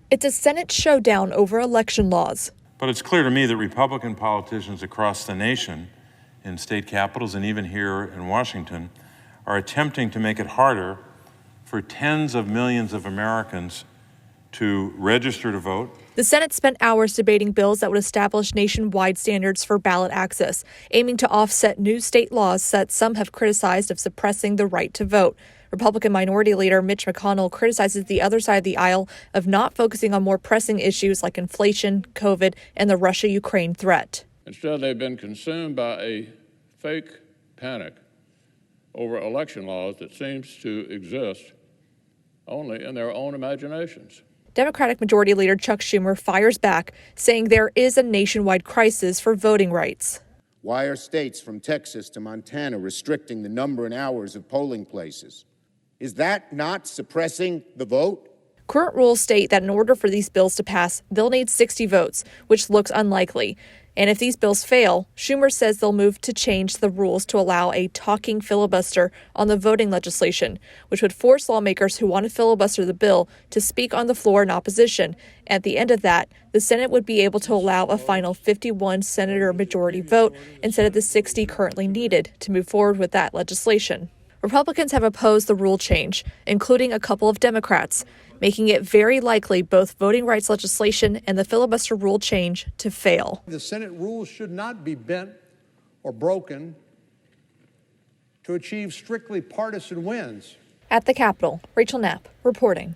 It's a Senate showdown over election laws. But it's clear to me that Republican politicians across the nation, in state capitals and even here in Washington, are attempting to make it harder for tens of millions of Americans to register to vote. The Senate spent hours debating bills that would establish nationwide standards for ballot access, aiming to offset new state laws that some have criticized of suppressing the right to vote. Republican Minority Leader Mitch McConnell criticizes the other side of the aisle of not focusing on more pressing issues like inflation, COVID, and the Russia-Ukraine threat. Instead, they've been consumed by a fake panic over election laws that seems to exist only in their own imaginations. Democratic Majority Leader Chuck Schumer fires back, saying there is a nationwide crisis for voting rights. Why are states from Texas to Montana restricting the number and hours of polling places? Is that not suppressing the vote? Current rules state that in order for these bills to pass, they'll need 60 votes, which looks unlikely. And if these bills fail, Schumer says they'll move to change the rules to allow a talking filibuster on the voting legislation, which would force lawmakers who want to filibuster the bill to speak on the floor in opposition. At the end of that, the Senate would be able to allow a final 51 senator majority vote instead of the 60 currently needed to move forward with that legislation. Republicans have opposed the rule change, including a couple of Democrats, making it very likely both voting rights legislation and the filibuster rule change to fail. The Senate rules should not be bent or broken to achieve strictly partisan wins. At the Capitol, Rachel Knapp reporting.